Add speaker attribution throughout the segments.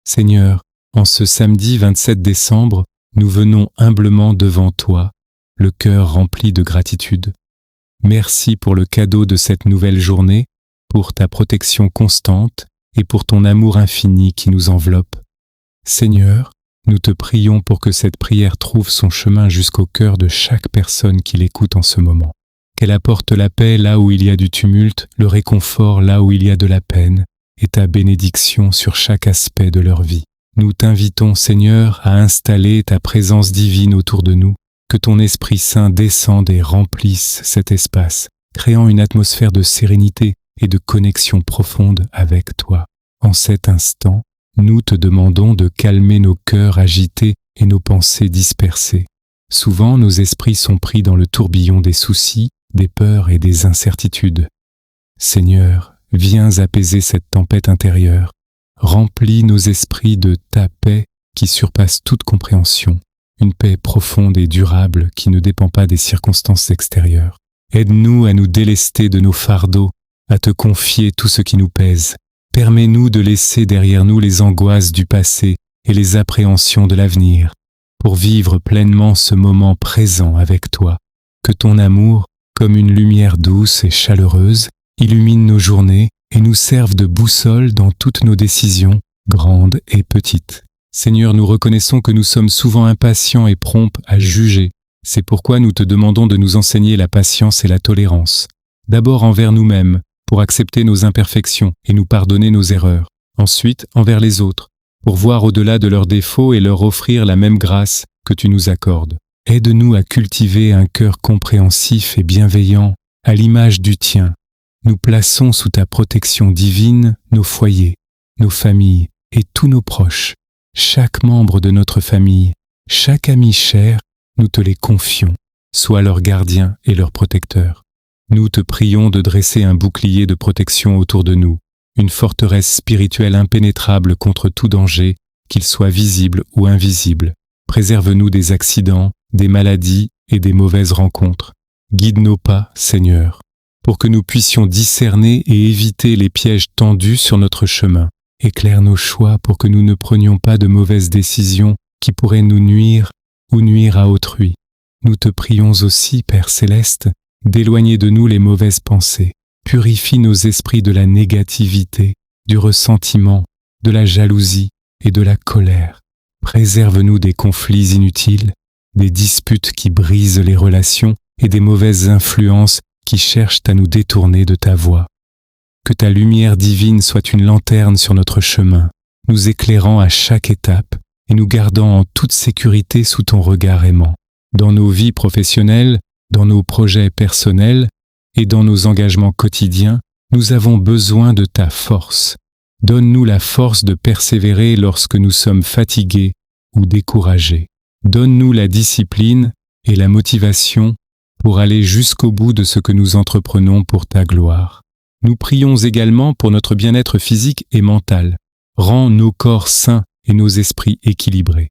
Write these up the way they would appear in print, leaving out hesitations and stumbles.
Speaker 1: Seigneur, en ce samedi 27 décembre, nous venons humblement devant toi, le cœur rempli de gratitude. Merci pour le cadeau de cette nouvelle journée, pour ta protection constante et pour ton amour infini qui nous enveloppe. Seigneur, nous te prions pour que cette prière trouve son chemin jusqu'au cœur de chaque personne qui l'écoute en ce moment. Qu'elle apporte la paix là où il y a du tumulte, le réconfort là où il y a de la peine, et ta bénédiction sur chaque aspect de leur vie. Nous t'invitons, Seigneur, à installer ta présence divine autour de nous, que ton Esprit Saint descende et remplisse cet espace, créant une atmosphère de sérénité et de connexion profonde avec toi. En cet instant, nous te demandons de calmer nos cœurs agités et nos pensées dispersées. Souvent, nos esprits sont pris dans le tourbillon des soucis, des peurs et des incertitudes. Seigneur, viens apaiser cette tempête intérieure. Remplis nos esprits de ta paix qui surpasse toute compréhension, une paix profonde et durable qui ne dépend pas des circonstances extérieures. Aide-nous à nous délester de nos fardeaux, à te confier tout ce qui nous pèse. Permets-nous de laisser derrière nous les angoisses du passé et les appréhensions de l'avenir, pour vivre pleinement ce moment présent avec toi. Que ton amour, comme une lumière douce et chaleureuse, illumine nos journées et nous serve de boussole dans toutes nos décisions, grandes et petites. Seigneur, nous reconnaissons que nous sommes souvent impatients et prompts à juger. C'est pourquoi nous te demandons de nous enseigner la patience et la tolérance. D'abord envers nous-mêmes, pour accepter nos imperfections et nous pardonner nos erreurs. Ensuite, envers les autres, pour voir au-delà de leurs défauts et leur offrir la même grâce que tu nous accordes. Aide-nous à cultiver un cœur compréhensif et bienveillant, à l'image du tien. Nous plaçons sous ta protection divine nos foyers, nos familles et tous nos proches. Chaque membre de notre famille, chaque ami cher, nous te les confions. Sois leur gardien et leur protecteur. Nous te prions de dresser un bouclier de protection autour de nous, une forteresse spirituelle impénétrable contre tout danger, qu'il soit visible ou invisible. Préserve-nous des accidents, des maladies et des mauvaises rencontres. Guide nos pas, Seigneur, pour que nous puissions discerner et éviter les pièges tendus sur notre chemin. Éclaire nos choix pour que nous ne prenions pas de mauvaises décisions qui pourraient nous nuire ou nuire à autrui. Nous te prions aussi, Père Céleste, d'éloigner de nous les mauvaises pensées. Purifie nos esprits de la négativité, du ressentiment, de la jalousie et de la colère. Préserve-nous des conflits inutiles, des disputes qui brisent les relations et des mauvaises influences qui cherchent à nous détourner de ta voie. Que ta lumière divine soit une lanterne sur notre chemin, nous éclairant à chaque étape et nous gardant en toute sécurité sous ton regard aimant. Dans nos vies professionnelles, dans nos projets personnels et dans nos engagements quotidiens, nous avons besoin de ta force. Donne-nous la force de persévérer lorsque nous sommes fatigués ou découragés. Donne-nous la discipline et la motivation pour aller jusqu'au bout de ce que nous entreprenons pour ta gloire. Nous prions également pour notre bien-être physique et mental. Rends nos corps sains et nos esprits équilibrés.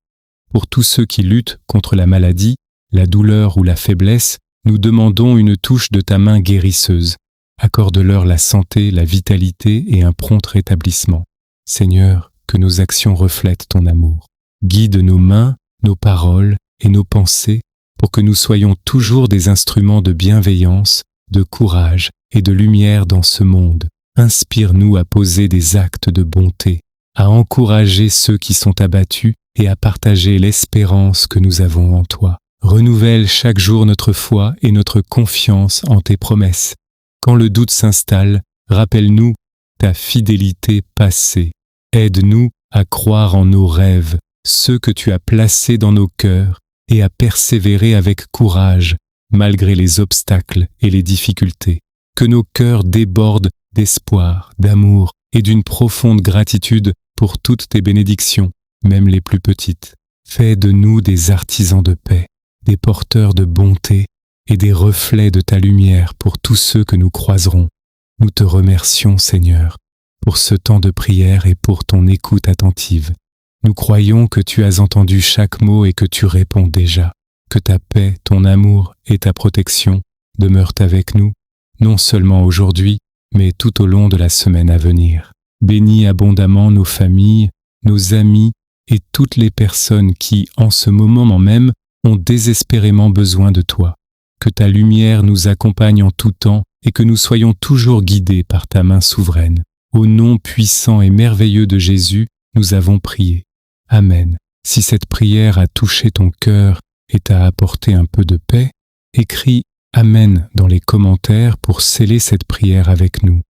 Speaker 1: Pour tous ceux qui luttent contre la maladie, la douleur ou la faiblesse, nous demandons une touche de ta main guérisseuse. Accorde-leur la santé, la vitalité et un prompt rétablissement. Seigneur, que nos actions reflètent ton amour. Guide nos mains, nos paroles et nos pensées pour que nous soyons toujours des instruments de bienveillance, de courage et de lumière dans ce monde. Inspire-nous à poser des actes de bonté, à encourager ceux qui sont abattus et à partager l'espérance que nous avons en toi. Renouvelle chaque jour notre foi et notre confiance en tes promesses. Quand le doute s'installe, rappelle-nous ta fidélité passée. Aide-nous à croire en nos rêves, ceux que tu as placés dans nos cœurs, et à persévérer avec courage, malgré les obstacles et les difficultés. Que nos cœurs débordent d'espoir, d'amour et d'une profonde gratitude pour toutes tes bénédictions, même les plus petites. Fais de nous des artisans de paix, des porteurs de bonté et des reflets de ta lumière pour tous ceux que nous croiserons. Nous te remercions, Seigneur, pour ce temps de prière et pour ton écoute attentive. Nous croyons que tu as entendu chaque mot et que tu réponds déjà. Que ta paix, ton amour et ta protection demeurent avec nous, non seulement aujourd'hui, mais tout au long de la semaine à venir. Bénis abondamment nos familles, nos amis et toutes les personnes qui, en ce moment même, ont désespérément besoin de toi. Que ta lumière nous accompagne en tout temps et que nous soyons toujours guidés par ta main souveraine. Au nom puissant et merveilleux de Jésus, nous avons prié. Amen. Si cette prière a touché ton cœur et t'a apporté un peu de paix, écris Amen dans les commentaires pour sceller cette prière avec nous.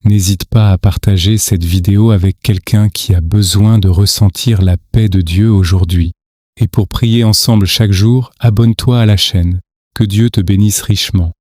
Speaker 1: N'hésite pas à partager cette vidéo avec quelqu'un qui a besoin de ressentir la paix de Dieu aujourd'hui. Et pour prier ensemble chaque jour, abonne-toi à la chaîne. Que Dieu te bénisse richement.